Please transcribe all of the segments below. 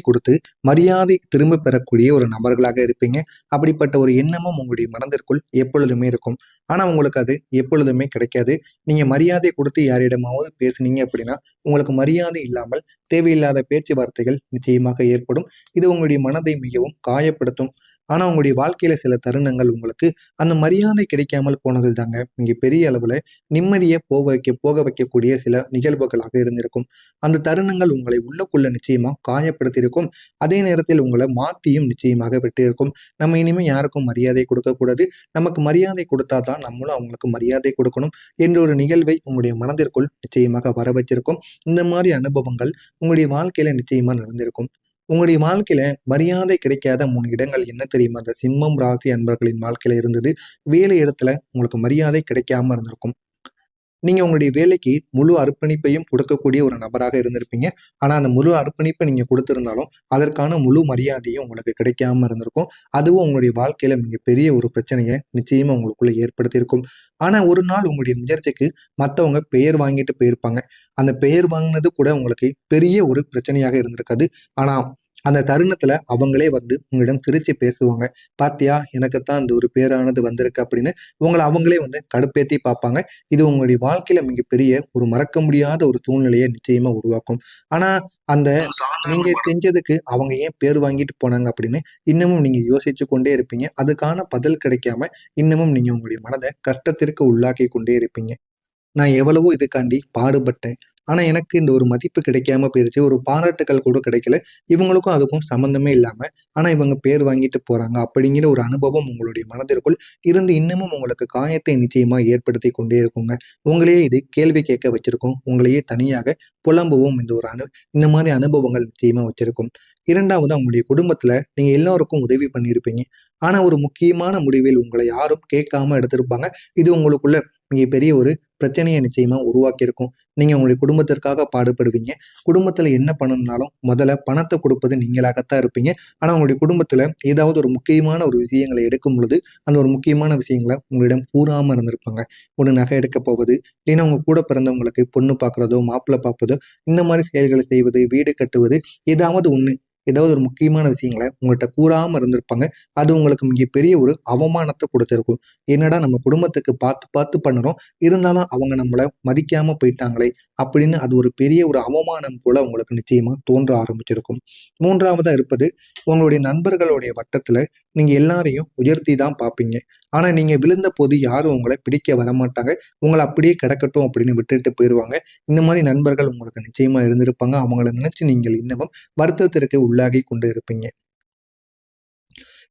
கொடுத்து மரியாதை திரும்ப பெறக்கூடிய ஒரு நபர்களாக இருப்பீங்க. அப்படிப்பட்ட ஒரு எண்ணமும் உங்களுடைய மனதிற்குள் எப்பொழுதுமே இருக்கும். ஆனா உங்களுக்கு அது எப்பொழுதுமே கிடைக்காது. நீங்க மரியாதை கொடுத்து யாரிடமாவது பேசுனீங்க அப்படின்னா உங்களுக்கு மரியாதை இல்லாமல் தேவையில்லாத பேச்சுவார்த்தைகள் நிச்சயமாக ஏற்படும். இது உங்களுடைய மனதை மிகவும் காயப்படுத்தும். ஆனா உங்களுடைய வாழ்க்கையில சில தருணங்கள் உங்களுக்கு அந்த மரியாதை கிடைக்காமல் போனது தாங்க இங்க பெரிய அளவுல நிம்மதியை போக வைக்கக்கூடிய சில நிகழ்வுகளாக இருந்திருக்கும். அந்த தருணங்கள் உங்களை உள்ளுக்குள்ள நிச்சயமா காயப்படுத்தியிருக்கும். அதே நேரத்தில் உங்களை மாற்றியும் நிச்சயமாக விட்டிருக்கும். நம்ம இனிமே யாருக்கும் மரியாதை கொடுக்கக்கூடாது, நமக்கு மரியாதை கொடுத்தா தான் நம்மளும் அவங்களுக்கு மரியாதை கொடுக்கணும் என்ற ஒரு நிகழ்வை உங்களுடைய மனதிற்குள் நிச்சயமாக வர வச்சிருக்கும். இந்த மாதிரி அனுபவங்கள் உங்களுடைய வாழ்க்கையில நிச்சயமா நடந்திருக்கும். உங்களுடைய வாழ்க்கையில மரியாதை கிடைக்காத 3 இடங்கள் என்ன தெரியுமா? அந்த சிம்மம் ராசி அன்பர்களின் வாழ்க்கையில இருந்தது. வேலை இடத்துல உங்களுக்கு மரியாதை கிடைக்காம இருந்திருக்கும். நீங்க உங்களுடைய வேலைக்கு முழு அர்ப்பணிப்பையும் கொடுக்கக்கூடிய ஒரு நபராக இருந்திருப்பீங்க. ஆனா அந்த முழு அர்ப்பணிப்பை நீங்க கொடுத்திருந்தாலும் அதற்கான முழு மரியாதையும் உங்களுக்கு கிடைக்காம இருந்திருக்கும். அதுவும் உங்களுடைய வாழ்க்கையில மிகப்பெரிய ஒரு பிரச்சனையை நிச்சயமா உங்களுக்குள்ள ஏற்படுத்தியிருக்கும். ஆனா ஒரு நாள் உங்களுடைய முயற்சிக்கு மற்றவங்க பெயர் வாங்கிட்டு போயிருப்பாங்க. அந்த பெயர் வாங்கினது கூட உங்களுக்கு பெரிய ஒரு பிரச்சனையாக இருந்திருக்காது. ஆனா அந்த தருணத்துல அவங்களே வந்து உங்களிடம் திருச்சி பேசுவாங்க. பாத்தியா, எனக்குத்தான் அந்த ஒரு பேரானது வந்திருக்கு அப்படின்னு உங்களை அவங்களே வந்து கடுப்பேத்தி பார்ப்பாங்க. இது உங்களுடைய வாழ்க்கையில மிகப்பெரிய ஒரு மறக்க முடியாத ஒரு சூழ்நிலையை நிச்சயமா உருவாக்கும். ஆனா அந்த நீங்க செஞ்சதுக்கு அவங்க ஏன் பேர் வாங்கிட்டு போனாங்க அப்படின்னு இன்னமும் நீங்க யோசிச்சு கொண்டே இருப்பீங்க. அதுக்கான பதில் கிடைக்காம இன்னமும் நீங்க உங்களுடைய மனதை கஷ்டத்திற்கு உள்ளாக்கி கொண்டே இருப்பீங்க. நான் எவ்வளவோ இதுக்காண்டி பாடுபட்டேன். ஆனா எனக்கு இந்த ஒரு மதிப்பு கிடைக்காம போயிருச்சு. ஒரு பாராட்டுக்கள் கூட கிடைக்கல. இவங்களுக்கும் அதுக்கும் சம்மந்தமே இல்லாம, ஆனா இவங்க பேர் வாங்கிட்டு போறாங்க அப்படிங்கிற ஒரு அனுபவம் உங்களுடைய மனதிற்குள் இருந்து இன்னமும் உங்களுக்கு காயத்தை நிச்சயமா ஏற்படுத்தி கொண்டே இருக்குங்க. உங்களையே இது கேள்வி கேட்க வச்சிருக்கும். உங்களையே தனியாக புலம்பவும் இந்த மாதிரி அனுபவங்கள் நிச்சயமா வச்சிருக்கும். 2வது உங்களுடைய குடும்பத்துல நீங்க எல்லாருக்கும் உதவி பண்ணியிருப்பீங்க. ஆனா ஒரு முக்கியமான முடிவில் உங்களை யாரும் கேட்காம எடுத்திருப்பாங்க. இது உங்களுக்குள்ள மிகப்பெரிய ஒரு பிரச்சனையை நிச்சயமா உருவாக்கியிருக்கும். நீங்க உங்களுடைய குடும்பத்திற்காக பாடுபடுவீங்க. குடும்பத்துல என்ன பண்ணணும்னாலும் முதல்ல பணத்தை கொடுப்பது நீங்களாகத்தான் இருப்பீங்க. ஆனா உங்களுடைய குடும்பத்துல ஏதாவது ஒரு முக்கியமான ஒரு விஷயங்களை எடுக்கும் பொழுது அந்த ஒரு முக்கியமான விஷயங்களை உங்களிடம் கூறாம இருந்திருப்பாங்க. ஒரு நகை எடுக்க போவது, இல்லைன்னா உங்க கூட பிறந்தவங்களுக்கு பொண்ணு பார்க்கறதோ மாப்பிள்ளை பார்ப்பதோ, இந்த மாதிரி செயல்களை செய்வது, வீடு கட்டுவது, ஏதாவது ஒண்ணு, ஏதாவது ஒரு முக்கியமான விஷயங்களை உங்கள்கிட்ட கூறாம இருந்திருப்பாங்க. அது உங்களுக்கு மிகப்பெரிய ஒரு அவமானத்தை கொடுத்திருக்கும். என்னடா நம்ம குடும்பத்துக்கு பார்த்து பார்த்து பண்ணுறோம், இருந்தாலும் அவங்க நம்மளை மதிக்காம போயிட்டாங்களே அப்படின்னு அது ஒரு பெரிய ஒரு அவமானம் போல உங்களுக்கு நிச்சயமா தோன்ற ஆரம்பிச்சிருக்கும். 3வதா இருப்பது உங்களுடைய நண்பர்களுடைய வட்டத்துல நீங்க எல்லாரையும் உயர்த்தி தான் பார்ப்பீங்க. ஆனா நீங்க விழுந்த போது யாரும் உங்களை பிடிக்க வரமாட்டாங்க. உங்களை அப்படியே கிடக்கட்டும் அப்படின்னு விட்டுட்டு போயிடுவாங்க. இந்த மாதிரி நண்பர்கள் உங்களுக்கு நிச்சயமா இருந்திருப்பாங்க. அவங்கள நினைச்சு நீங்கள் இன்னமும் வருத்தத்திற்கு உள்ளாகி கொண்டு இருப்பீங்க.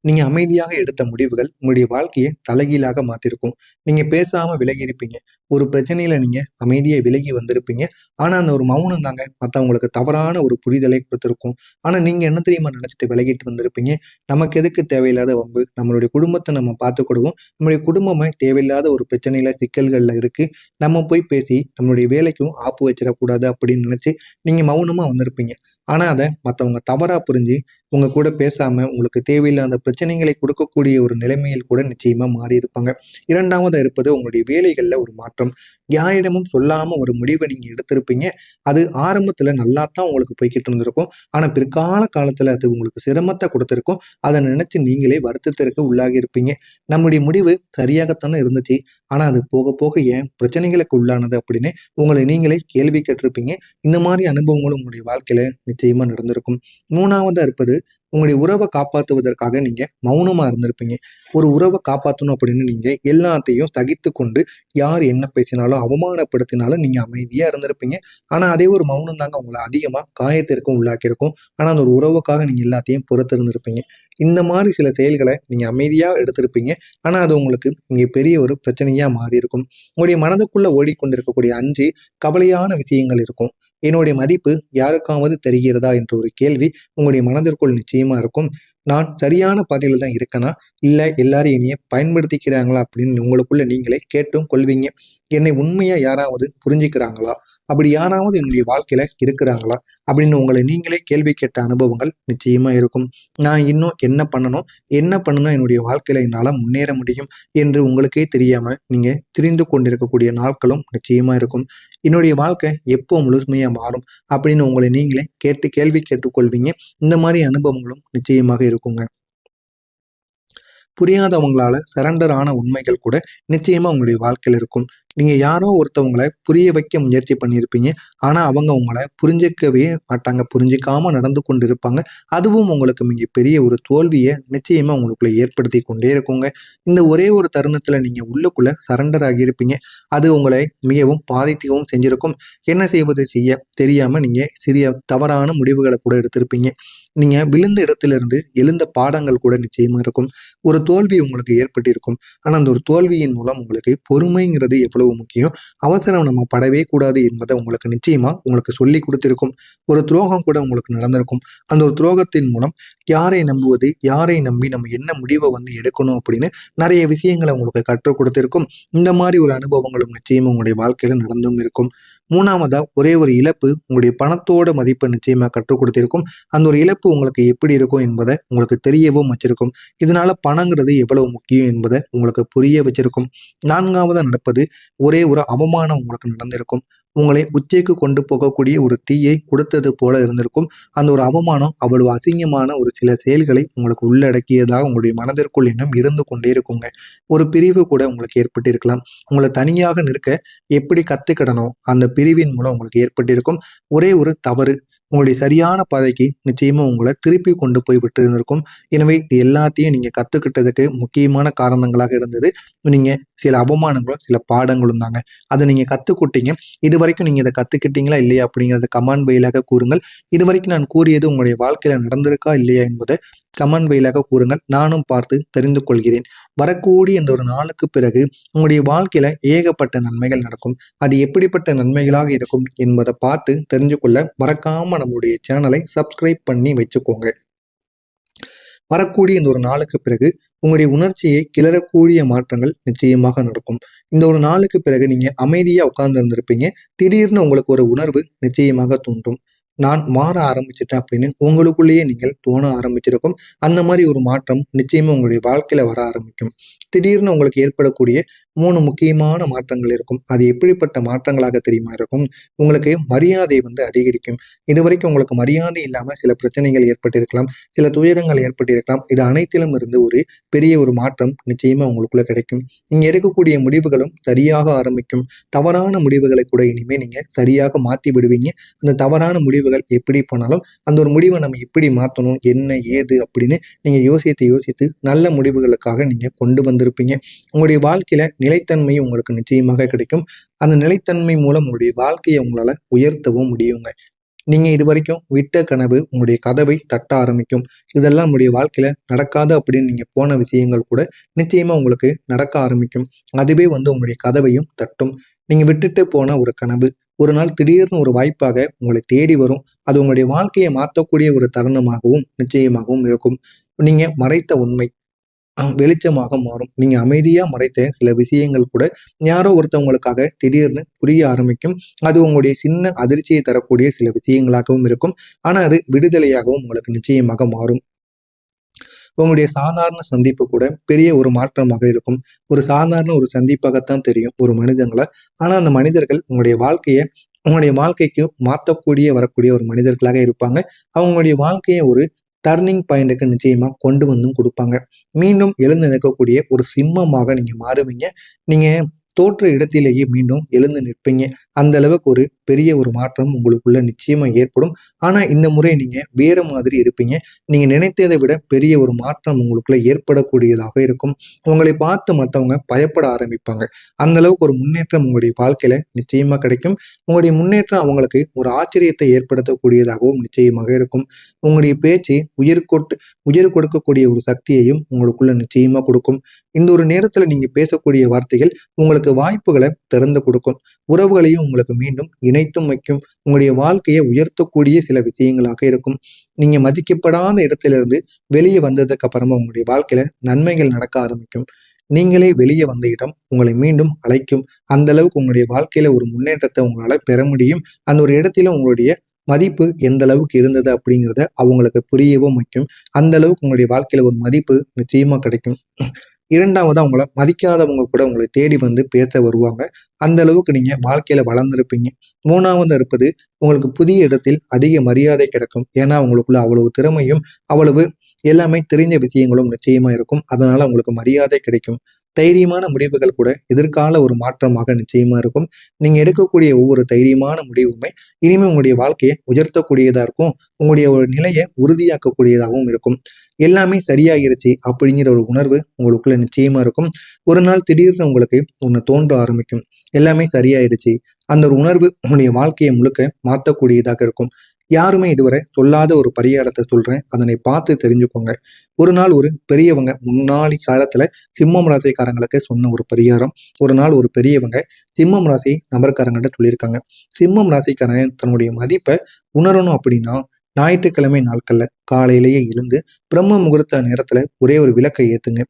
நீங்க அமைதியாக எடுத்த முடிவுகள் உங்களுடைய வாழ்க்கையை தலைகீழாக மாத்திருக்கும். நீங்க பேசாம விலகி இருப்பீங்க. ஒரு பிரச்சனையில நீங்க அமைதியை விலகி வந்திருப்பீங்க. ஆனா அந்த ஒரு மௌனம் தாங்க மற்றவங்களுக்கு தவறான ஒரு புரிதலை கொடுத்திருக்கும். ஆனா நீங்க என்ன தெரியுமா நினைச்சிட்டு விலகிட்டு வந்திருப்பீங்க? நமக்கு எதுக்கு தேவையில்லாத வம்பு, நம்மளுடைய குடும்பத்தை நம்ம பார்த்துக்கிடுவோம். நம்மளுடைய குடும்பமே தேவையில்லாத ஒரு பிரச்சனையில சிக்கல்கள்ல இருக்கு. நம்ம போய் பேசி நம்மளுடைய வேலைக்கும் ஆப்பு வச்சிடக்கூடாது அப்படின்னு நினைச்சு நீங்க மௌனமா வந்திருப்பீங்க. ஆனா அதை மற்றவங்க தவறா புரிஞ்சு உங்க கூட பேசாம உங்களுக்கு தேவையில்லாத பிரச்சனைகளை கொடுக்கக்கூடிய ஒரு நிலைமையில் கூட நிச்சயமா மாறி இருப்பாங்க. 2வதா இருப்பது உங்களுடைய வேலைகள்ல ஒரு மாற்றம். யாரிடமும் சொல்லாம ஒரு முடிவை நீங்க எடுத்திருப்பீங்க. அது ஆரம்பத்துல நல்லா தான் உங்களுக்கு போய்கிட்டு இருந்திருக்கும். ஆனா பிற்கால காலத்துல அது உங்களுக்கு சிரமத்தை கொடுத்திருக்கும். அதை நினைச்சு நீங்களே வருத்தத்திற்கு உள்ளாகி இருப்பீங்க. நம்முடைய முடிவு சரியாகத்தானே இருந்துச்சு, ஆனா அது போக போக ஏன் பிரச்சனைகளுக்கு உள்ளானது அப்படின்னு உங்களை நீங்களே கேள்வி கேட்டிருப்பீங்க. இந்த மாதிரி அனுபவங்களும் உங்களுடைய வாழ்க்கையில நிச்சயமா நடந்திருக்கும். 3வதா இருப்பது உங்களுடைய உறவை காப்பாற்றுவதற்காக நீங்க மௌனமா இருந்திருப்பீங்க. ஒரு உறவை காப்பாற்றணும் அப்படின்னு நீங்க எல்லாத்தையும் சகித்து கொண்டு யார் என்ன பேசினாலும் அவமானப்படுத்தினாலும் நீங்க அமைதியா இருந்திருப்பீங்க. ஆனா அதே ஒரு மௌனம் தாங்க உங்களை அதிகமா காயத்திற்கும் உள்ளாக்கியிருக்கும். ஆனா அந்த ஒரு உறவுக்காக நீங்க எல்லாத்தையும் பொறுத்து இருந்திருப்பீங்க. இந்த மாதிரி சில செயல்களை நீங்க அமைதியா எடுத்திருப்பீங்க. ஆனா அது உங்களுக்கு இங்கே பெரிய ஒரு பிரச்சனையா மாறி இருக்கும். உங்களுடைய மனதுக்குள்ள ஓடிக்கொண்டிருக்கக்கூடிய 5 கவலையான விஷயங்கள் இருக்கும். என்னுடைய மதிப்பு யாருக்காவது தெரிகிறதா என்ற ஒரு கேள்வி உங்களுடைய மனதிற்குள் நிச்சயமா இருக்கும். நான் சரியான பாதையில தான் இருக்கேனா, இல்ல எல்லாரும் என்னைய பயன்படுத்திக்கிறாங்களா அப்படின்னு உங்களுக்குள்ள நீங்களே கேட்டும் கொள்வீங்க. என்னை உண்மையா யாராவது புரிஞ்சுக்கிறாங்களா, அப்படி யாராவது என்னுடைய வாழ்க்கையில இருக்கிறாங்களா அப்படின்னு உங்களை நீங்களே கேள்வி கேட்ட அனுபவங்கள் நிச்சயமா இருக்கும். நான் இன்னும் என்ன பண்ணணும் என்னுடைய வாழ்க்கையில என்னால முன்னேற முடியும் என்று உங்களுக்கே தெரியாம நீங்க திரிந்து கொண்டிருக்கக்கூடிய நாட்களும் நிச்சயமா இருக்கும். என்னுடைய வாழ்க்கை எப்போ முழுமையா மாறும் அப்படின்னு உங்களை நீங்களே கேள்வி கேட்டுக்கொள்வீங்க. இந்த மாதிரி அனுபவங்களும் நிச்சயமாக இருக்குங்க. புரியாதவங்களால சரண்டர் ஆன உண்மைகள் கூட நிச்சயமா உங்களுடைய வாழ்க்கையில இருக்கும். நீங்க யாரோ ஒருத்தவங்கள புரிய வைக்க முயற்சி பண்ணியிருப்பீங்க. ஆனா அவங்க உங்களை புரிஞ்சிக்கவே மாட்டாங்க. புரிஞ்சிக்காம நடந்து கொண்டு இருப்பாங்க. அதுவும் உங்களுக்கு மிகப்பெரிய ஒரு தோல்வியை நிச்சயமா உங்களுக்குள்ள ஏற்படுத்தி கொண்டே இருக்குங்க. இந்த ஒரே ஒரு தருணத்துல நீங்க உள்ளுக்குள்ள சரண்டர் ஆகியிருப்பீங்க. அது உங்களை மிகவும் பாதிக்கவும் செஞ்சிருக்கும். என்ன செய்வது செய்ய தெரியாம நீங்க சிறிய தவறான முடிவுகளை கூட எடுத்திருப்பீங்க. நீங்க விழுந்த இடத்திலிருந்து எழுந்த பாடங்கள் கூட நிச்சயமா இருக்கும். ஒரு தோல்வி உங்களுக்கு ஏற்பட்டிருக்கும். ஆனா அந்த ஒரு தோல்வியின் மூலம் உங்களுக்கு பொறுமைங்கிறது எவ்வளவு முக்கியம், அவசரம் நம்ம படவே கூடாது என்பதை உங்களுக்கு நிச்சயமா உங்களுக்கு சொல்லி கொடுத்திருக்கும். ஒரு துரோகம் கூட உங்களுக்கு நடந்திருக்கும். அந்த ஒரு துரோகத்தின் மூலம் யாரை நம்புவது, யாரை நம்பி நம்ம என்ன முடிவை எடுக்கணும் அப்படின்னு நிறைய விஷயங்களை உங்களுக்கு கற்றுக் கொடுத்திருக்கும். இந்த மாதிரி ஒரு அனுபவங்களும் நிச்சயமா உங்களுடைய வாழ்க்கையில நடந்தும் இருக்கும். மூணாவதா ஒரே ஒரு இழப்பு உங்களுடைய பணத்தோட மதிப்பை நிச்சயமா கற்றுக் கொடுத்திருக்கும். அந்த ஒரு இழப்பு உங்களுக்கு எப்படி இருக்கும் என்பதை உங்களுக்கு தெரியவும் வச்சிருக்கும். இதனால பணங்கிறது எவ்வளவு முக்கியம் என்பதை உங்களுக்கு புரிய வச்சிருக்கும். நான்காவதா நடப்பது ஒரே ஒரு அவமானம் உங்களுக்கு நடந்திருக்கும். உங்களை உச்சிக்கு கொண்டு போகக்கூடிய ஒரு தீயை கொடுத்தது போல இருந்திருக்கும். அந்த ஒரு அவமானம் அவ்வளவு அசிங்கமான ஒரு சில செயல்களை உங்களுக்கு உள்ளடக்கியதாக உங்களுடைய மனதிற்குள் இன்னும் இருந்து கொண்டே இருக்குங்க. ஒரு பிரிவு கூட உங்களுக்கு ஏற்பட்டிருக்கலாம். உங்களை தனியாக நிற்க எப்படி கத்துக்கிடணும் அந்த பிரிவின் மூலம் உங்களுக்கு ஏற்பட்டிருக்கும். ஒரே ஒரு தவறு உங்களுடைய சரியான பாதைக்கு நிச்சயமா உங்களை திருப்பி கொண்டு போய் விட்டு இருந்திருக்கும். எனவே இது எல்லாத்தையும் நீங்க கத்துக்கிட்டதுக்கு முக்கியமான காரணங்களாக இருந்தது நீங்க சில அவமானங்களும் சில பாடங்களும் தாங்க. அதை நீங்க கத்துக்கிட்டீங்க. இது வரைக்கும் நீங்க இதை கத்துக்கிட்டீங்களா இல்லையா அப்படிங்கிறத கமெண்ட் வாயிலாக கூறுங்கள். இது வரைக்கும் நான் கூறியது உங்களுடைய வாழ்க்கையில நடந்திருக்கா இல்லையா என்பதை கமெண்ட் வாயிலாக கூறுங்கள். நானும் பார்த்து தெரிந்து கொள்கிறேன். வரக்கூடிய இந்த ஒரு நாளுக்கு பிறகு உங்களுடைய வாழ்க்கையில ஏகப்பட்ட நன்மைகள் நடக்கும். அது எப்படிப்பட்ட நன்மைகளாக இருக்கும் என்பதை பார்த்து தெரிஞ்சு கொள்ள மறக்காம நம்மளுடைய சேனலை சப்ஸ்கிரைப் பண்ணி வச்சுக்கோங்க. வரக்கூடிய இந்த ஒரு நாளுக்கு பிறகு உங்களுடைய உணர்ச்சியை கிளறக்கூடிய மாற்றங்கள் நிச்சயமாக நடக்கும். இந்த ஒரு நாளுக்கு பிறகு நீங்க அமைதியா உட்கார்ந்து இருந்திருப்பீங்க. திடீர்னு உங்களுக்கு ஒரு உணர்வு நிச்சயமாக தோன்றும். நான் மாற ஆரம்பிச்சிட்டேன் அப்படின்னு உங்களுக்குள்ளேயே நீங்கள் தோண ஆரம்பிச்சிருக்கும். அந்த மாதிரி ஒரு மாற்றம் நிச்சயமா உங்களுடைய வாழ்க்கையில வர ஆரம்பிக்கும். திடீர்னு உங்களுக்கு ஏற்படக்கூடிய 3 முக்கியமான மாற்றங்கள் இருக்கும். அது எப்படிப்பட்ட மாற்றங்களாக தெரியுமா இருக்கும்? உங்களுக்கு மரியாதை அதிகரிக்கும். இதுவரைக்கும் உங்களுக்கு மரியாதை இல்லாம சில பிரச்சனைகள் ஏற்பட்டிருக்கலாம், சில துயரங்கள் ஏற்பட்டிருக்கலாம். இது அனைத்திலும் இருந்து ஒரு பெரிய ஒரு மாற்றம் நிச்சயமா உங்களுக்குள்ள கிடைக்கும். நீங்க எடுக்கக்கூடிய முடிவுகளும் சரியாக ஆரம்பிக்கும். தவறான முடிவுகளை கூட இனிமே நீங்க சரியாக மாத்தி விடுவீங்க. அந்த தவறான முடிவுகள் எப்படி போனாலும் அந்த ஒரு முடிவை நம்ம எப்படி மாற்றணும், என்ன ஏது அப்படின்னு நீங்க யோசித்து நல்ல முடிவுகளுக்காக நீங்க கொண்டு வந்திருப்பீங்க. உங்களுடைய வாழ்க்கையில நிலைத்தன்மையும் உங்களுக்கு நிச்சயமாக கிடைக்கும். அந்த நிலைத்தன்மை மூலம் உங்களுடைய வாழ்க்கையை உங்களால உயர்த்தவும் முடியுங்க. நீங்க இது வரைக்கும் விட்ட கனவு உங்களுடைய கதவை தட்ட ஆரம்பிக்கும். இதெல்லாம் நம்முடைய வாழ்க்கையில நடக்காது அப்படின்னு நீங்க போன விஷயங்கள் கூட நிச்சயமா உங்களுக்கு நடக்க ஆரம்பிக்கும். அதுவே உங்களுடைய கதவையும் தட்டும். நீங்க விட்டுட்டு போன ஒரு கனவு ஒரு நாள் திடீர்னு ஒரு வாய்ப்பாக உங்களை தேடி வரும். அது உங்களுடைய வாழ்க்கையை மாற்றக்கூடிய ஒரு தருணமாகவும் நிச்சயமாகவும் இருக்கும். நீங்க மறைத்த உண்மை வெளிச்சமாக மாறும். நீங்க அமைதியா மறைத்த சில விஷயங்கள் கூட யாரோ ஒருத்தவங்களுக்காக திடீர்னு புரிய ஆரம்பிக்கும். அது உங்களுடைய சின்ன அதிர்ச்சியை தரக்கூடிய சில விஷயங்களாகவும் இருக்கும். ஆனா அது விடுதலையாகவும் உங்களுக்கு நிச்சயமாக மாறும். உங்களுடைய சாதாரண சந்திப்பு கூட பெரிய ஒரு மாற்றமாக இருக்கும். ஒரு சாதாரண ஒரு சந்திப்பாகத்தான் தெரியும் ஒரு மனிதங்களை. ஆனா அந்த மனிதர்கள் உங்களுடைய வாழ்க்கைக்கு மாற்றக்கூடிய வரக்கூடிய ஒரு மனிதர்களாக இருப்பாங்க. அவங்களுடைய வாழ்க்கையை ஒரு டர்னிங் பாயிண்ட்டுக்கு நிச்சயமா கொண்டு கொடுப்பாங்க. மீண்டும் எழுந்து நிற்கக்கூடிய ஒரு சிம்மமாக நீங்க மாறுவீங்க. நீங்க தோற்ற இடத்திலேயே மீண்டும் எழுந்து நிற்பீங்க. அந்த அளவுக்கு ஒரு பெரிய ஒரு மாற்றம் உங்களுக்குள்ள நிச்சயமா ஏற்படும். ஆனா இந்த முறை நீங்க வேற மாதிரி இருப்பீங்க. நீங்க நினைத்ததை விட பெரிய ஒரு மாற்றம் உங்களுக்குள்ள ஏற்படக்கூடியதாக இருக்கும். உங்களை பார்த்து மற்றவங்க பயப்பட ஆரம்பிப்பாங்க. அந்த அளவுக்கு ஒரு முன்னேற்றம் உங்களுடைய வாழ்க்கையில நிச்சயமா கிடைக்கும். உங்களுடைய முன்னேற்றம் அவங்களுக்கு ஒரு ஆச்சரியத்தை ஏற்படுத்தக்கூடியதாகவும் நிச்சயமாக இருக்கும். உங்களுடைய பேச்சு உயிர் கொடுக்கக்கூடிய ஒரு சக்தியையும் உங்களுக்குள்ள நிச்சயமா கொடுக்கும். இந்த ஒரு நேரத்துல நீங்க பேசக்கூடிய வார்த்தைகள் உங்களுக்கு வாய்ப்புகளை திறந்து கொடுக்கும். உறவுகளையும் உங்களுக்கு மீண்டும் இணைத்தும் வைக்கும். உங்களுடைய வாழ்க்கையை உயர்த்தக்கூடிய சில விஷயங்களாக இருக்கும். நீங்க மதிக்கப்படாத இடத்திலிருந்து வெளியே வந்ததுக்கு அப்புறமா உங்களுடைய வாழ்க்கையில நன்மைகள் நடக்க ஆரம்பிக்கும். நீங்களே வெளியே வந்த இடம் உங்களை மீண்டும் அழைக்கும். அந்த அளவுக்கு உங்களுடைய வாழ்க்கையில ஒரு முன்னேற்றத்தை உங்களால பெற முடியும். அந்த ஒரு இடத்துல உங்களுடைய மதிப்பு எந்த அளவுக்கு இருந்தது அப்படிங்கிறத அவங்களுக்கு புரியவும் வைக்கும். அந்த அளவுக்கு உங்களுடைய வாழ்க்கையில ஒரு மதிப்பு நிச்சயமா கிடைக்கும். இரண்டாவதா உங்கள மதிக்காதவங்க கூட உங்களை தேடி வந்து பேச வருவாங்க. அந்த அளவுக்கு நீங்க வாழ்க்கையில வளர்ந்திருப்பீங்க. 3வது இருப்பது உங்களுக்கு புதிய இடத்தில் அதிக மரியாதை கிடைக்கும். ஏன்னா உங்களுக்குள்ள அவ்வளவு திறமையும், அவ்வளவு எல்லாமே தெரிஞ்ச விஷயங்களும் நிச்சயமா இருக்கும். அதனால உங்களுக்கு மரியாதை கிடைக்கும். தைரியமான முடிவுகள் கூட எதிர்கால ஒரு மாற்றமாக நிச்சயமா இருக்கும். நீங்க எடுக்கக்கூடிய ஒவ்வொரு தைரியமான முடிவுமே இனிமே உங்களுடைய வாழ்க்கையை உயர்த்தக்கூடியதா இருக்கும். உங்களுடைய ஒரு நிலையை உறுதியாக்கக்கூடியதாகவும் இருக்கும். எல்லாமே சரியாகிருச்சு அப்படிங்கிற ஒரு உணர்வு உங்களுக்குள்ள நிச்சயமா இருக்கும். ஒரு நாள் திடீர்னு உங்களுக்கு ஒண்ணு தோன்ற ஆரம்பிக்கும். எல்லாமே சரியாயிருச்சு. அந்த ஒரு உணர்வு உங்களுடைய வாழ்க்கையை முழுக்க மாற்றக்கூடியதாக இருக்கும். யாருமே இதுவரை சொல்லாத ஒரு பரிகாரத்தை சொல்றேன். அதனை பார்த்து தெரிஞ்சுக்கோங்க. ஒரு நாள் ஒரு பெரியவங்க முன்னாடி காலத்துல சிம்மம் ராசிக்காரங்களுக்கு சொன்ன ஒரு பரிகாரம். ஒரு நாள் ஒரு பெரியவங்க சிம்மம் ராசி நபர்காரங்கிட்ட சொல்லியிருக்காங்க. சிம்மம் ராசிக்காரன் தன்னுடைய மதிப்பை உணரணும் அப்படின்னா ஞாயிற்றுக்கிழமை நாட்கள்ல காலையிலேயே எழுந்து பிரம்ம முகூர்த்த நேரத்துல ஒரே ஒரு விளக்கை ஏத்துங்க.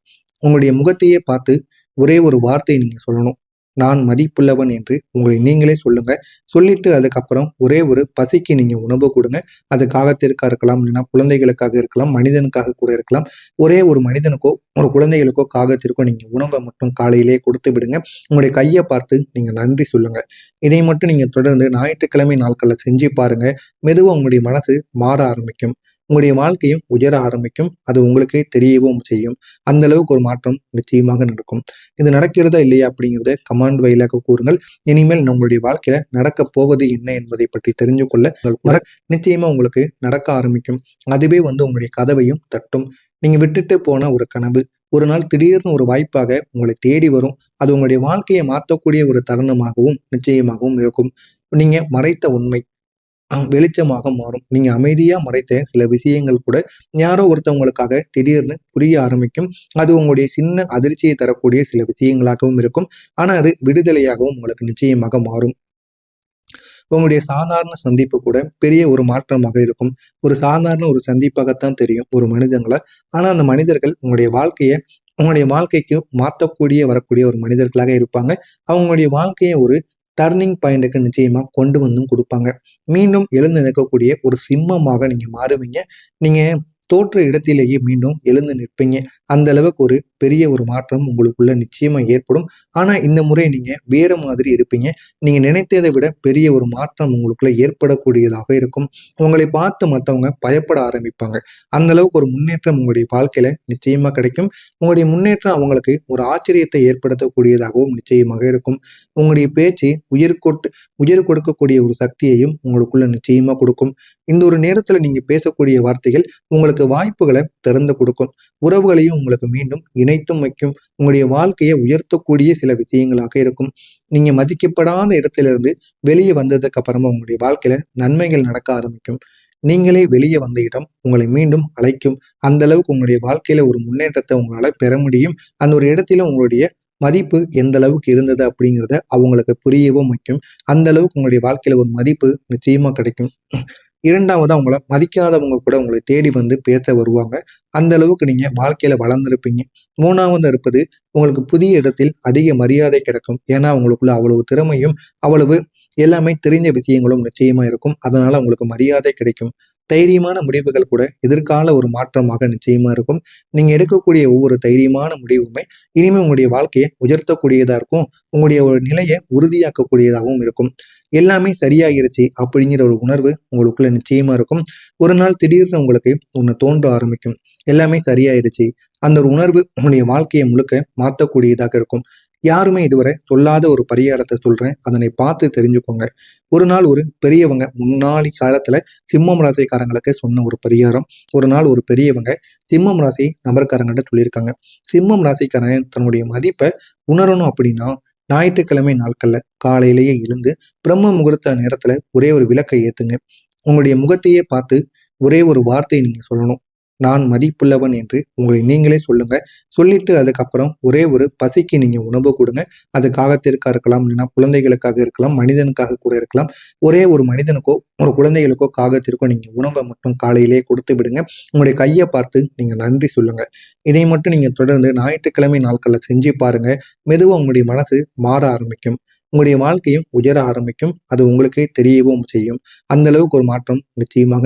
உங்களுடைய முகத்தையே பார்த்து ஒரே ஒரு வார்த்தையை நீங்க சொல்லணும். நான் மதிப்புள்ளவன் என்று உங்களை நீங்களே சொல்லுங்க. சொல்லிட்டு அதுக்கப்புறம் ஒரே ஒரு பசிக்கு நீங்க உணவு கொடுங்க. அது காகத்திற்காக இருக்கலாம், இல்லைன்னா குழந்தைகளுக்காக இருக்கலாம், மனிதனுக்காக கூட இருக்கலாம். ஒரே ஒரு மனிதனுக்கோ ஒரு குழந்தைகளுக்கோ காகத்திற்கோ நீங்க உணவை மட்டும் காலையிலேயே கொடுத்து விடுங்க. உங்களுடைய கையை பார்த்து நீங்க நன்றி சொல்லுங்க. இதை மட்டும் நீங்க தொடர்ந்து ஞாயிற்றுக்கிழமை நாட்கள்ல செஞ்சு பாருங்க. மெதுவா உங்களுடைய மனசு மாற ஆரம்பிக்கும். உங்களுடைய வாழ்க்கையும் உயர ஆரம்பிக்கும். அது உங்களுக்கே தெரியவும் செய்யும். அந்த அளவுக்கு ஒரு மாற்றம் நிச்சயமாக நடக்கும். இது நடக்கிறதா இல்லையா அப்படிங்கிறத கமாண்ட் வாயிலாக கூறுங்கள். இனிமேல் உங்களுடைய வாழ்க்கையில நடக்க போவது என்ன என்பதை பற்றி தெரிஞ்சு கொள்ள நிச்சயமா உங்களுக்கு நடக்க ஆரம்பிக்கும். அதுவே வந்து உங்களுடைய கதவையும் தட்டும். நீங்க விட்டுட்டு போன ஒரு கனவு ஒரு நாள் திடீர்னு ஒரு வாய்ப்பாக உங்களை தேடி வரும். அது உங்களுடைய வாழ்க்கையை மாற்றக்கூடிய ஒரு தருணமாகவும் நிச்சயமாகவும் இருக்கும். நீங்க மறைத்த உண்மை வெளிச்சமாக மாறும். நீங்க அமைதியா மறைத்த சில விஷயங்கள் கூட யாரோ ஒருத்தவங்களுக்காக திடீர்னு புரிய ஆரம்பிக்கும். அது உங்களுடைய சின்ன அதிர்ச்சியை தரக்கூடிய சில விஷயங்களாகவும் இருக்கும். ஆனா அது விடுதலையாகவும் உங்களுக்கு நிச்சயமாக மாறும். உங்களுடைய சாதாரண சந்திப்பு கூட பெரிய ஒரு மாற்றமாக இருக்கும். ஒரு சாதாரண ஒரு சந்திப்பாகத்தான் தெரியும் ஒரு மனிதங்களை. ஆனா அந்த மனிதர்கள் உங்களுடைய வாழ்க்கைக்கு மாற்றக்கூடிய வரக்கூடிய ஒரு மனிதர்களாக இருப்பாங்க. அவங்களுடைய வாழ்க்கையை ஒரு டர்னிங் பாயிண்ட்டுக்கு நிச்சயமா கொண்டு வந்தும் கொடுப்பாங்க. மீண்டும் எழுந்து நிற்கக்கூடிய ஒரு சிம்மமாக நீங்க மாறுவீங்க. நீங்க தோற்ற இடத்திலேயே மீண்டும் எழுந்து நிற்பீங்க. அந்த அளவுக்கு ஒரு பெரிய ஒரு மாற்றம் உங்களுக்குள்ள நிச்சயமா ஏற்படும். ஆனா இந்த முறை நீங்க வேற மாதிரி இருப்பீங்க. நீங்க நினைத்ததை விட பெரிய ஒரு மாற்றம் உங்களுக்குள்ள ஏற்படக்கூடியதாக இருக்கும். உங்களை பார்த்து மற்றவங்க பயப்பட ஆரம்பிப்பாங்க. அந்த அளவுக்கு ஒரு முன்னேற்றம் உங்களுடைய வாழ்க்கையில நிச்சயமா கிடைக்கும். உங்களுடைய முன்னேற்றம் அவங்களுக்கு ஒரு ஆச்சரியத்தை ஏற்படுத்தக்கூடியதாகவும் நிச்சயமாக இருக்கும். உங்களுடைய பேச்சு உயிர் கொடுக்கக்கூடிய ஒரு சக்தியையும் உங்களுக்குள்ள நிச்சயமா கொடுக்கும். இந்த ஒரு நேரத்துல நீங்க பேசக்கூடிய வார்த்தைகள் உங்களுக்கு வாய்ப்புகளை திறந்து கொடுக்கும். உறவுகளையும் உங்களுக்கு மீண்டும் இணைத்தும் வைக்கும். உங்களுடைய வாழ்க்கையை உயர்த்தக்கூடிய சில விஷயங்களாக இருக்கும். நீங்க மதிக்கப்படாத இடத்திலிருந்து வெளியே வந்ததுக்கு அப்புறமா உங்களுடைய வாழ்க்கையில நன்மைகள் நடக்க ஆரம்பிக்கும். நீங்களே வெளியே வந்த இடம் உங்களை மீண்டும் அழைக்கும். அந்த அளவுக்கு உங்களுடைய வாழ்க்கையில ஒரு முன்னேற்றத்தை உங்களால பெற முடியும். அந்த ஒரு இடத்துல உங்களுடைய மதிப்பு எந்த அளவுக்கு இருந்தது அப்படிங்கிறத அவங்களுக்கு புரியவும் வைக்கும். அந்த அளவுக்கு உங்களுடைய வாழ்க்கையில ஒரு மதிப்பு நிச்சயமா கிடைக்கும். இரண்டாவதா உங்கள மதிக்காதவங்க கூட உங்களை தேடி வந்து பேச வருவாங்க. அந்த அளவுக்கு நீங்க வாழ்க்கையில வளர்ந்திருப்பீங்க. 3வது இருப்பது உங்களுக்கு புதிய இடத்தில் அதிக மரியாதை கிடைக்கும். ஏன்னா உங்களுக்குள்ள அவ்வளவு திறமையும், அவ்வளவு எல்லாமே தெரிஞ்ச விஷயங்களும் நிச்சயமா இருக்கும். அதனால உங்களுக்கு மரியாதை கிடைக்கும். தைரியமான முடிவுகள் கூட எதிர்கால ஒரு மாற்றமாக நிச்சயமா இருக்கும். நீங்க எடுக்கக்கூடிய ஒவ்வொரு தைரியமான முடிவுமே இனிமே உங்களுடைய வாழ்க்கையை உயர்த்தக்கூடியதா இருக்கும். உங்களுடைய ஒரு நிலையை உறுதியாக்கக்கூடியதாகவும் இருக்கும். எல்லாமே சரியாகிருச்சு அப்படிங்கிற ஒரு உணர்வு உங்களுக்குள்ள நிச்சயமா இருக்கும். ஒரு நாள் திடீர்னு உங்களுக்கு ஒண்ணு தோன்ற ஆரம்பிக்கும். எல்லாமே சரியாயிருச்சு. அந்த ஒரு உணர்வு உங்களுடைய வாழ்க்கையை முழுக்க மாற்றக்கூடியதாக இருக்கும். யாருமே இதுவரை சொல்லாத ஒரு பரிகாரத்தை சொல்றேன். அதனை பார்த்து தெரிஞ்சுக்கோங்க. ஒரு நாள் ஒரு பெரியவங்க முன்னாடி காலத்துல சிம்மம் ராசிக்காரங்களுக்கு சொன்ன ஒரு பரிகாரம். ஒரு நாள் ஒரு பெரியவங்க சிம்மம் ராசி நபர்காரங்கிட்ட சொல்லியிருக்காங்க. சிம்மம் ராசிக்காரன் தன்னுடைய மதிப்பை உணரணும் அப்படின்னா ஞாயிற்றுக்கிழமை நாட்கள்ல காலையிலேயே எழுந்து பிரம்ம முகூர்த்த நேரத்துல ஒரே ஒரு விளக்கை ஏத்துங்க. உங்களுடைய முகத்தையே பார்த்து ஒரே ஒரு வார்த்தையை நீங்க சொல்லணும். நான் மதிப்புள்ளவன் என்று உங்களை நீங்களே சொல்லுங்க. சொல்லிட்டு அதுக்கப்புறம் ஒரே ஒரு பசிக்கு நீங்க உணவு கொடுங்க. அது காகத்திற்காக இருக்கலாம், இல்லைன்னா குழந்தைகளுக்காக இருக்கலாம், மனிதனுக்காக கூட இருக்கலாம். ஒரே ஒரு மனிதனுக்கோ ஒரு குழந்தைகளுக்கோ காகத்திற்கோ நீங்க உணவை மட்டும் காலையிலேயே கொடுத்து விடுங்க. உங்களுடைய கையை பார்த்து நீங்க நன்றி சொல்லுங்க. இதை மட்டும் நீங்க தொடர்ந்து ஞாயிற்றுக்கிழமை நாட்கள்ல செஞ்சு பாருங்க. மெதுவா உங்களுடைய மனசு மாற ஆரம்பிக்கும். உங்களுடைய வாழ்க்கையும் உயர ஆரம்பிக்கும். அது உங்களுக்கே தெரியவும் செய்யும். அந்த அளவுக்கு ஒரு மாற்றம் நிச்சயமாக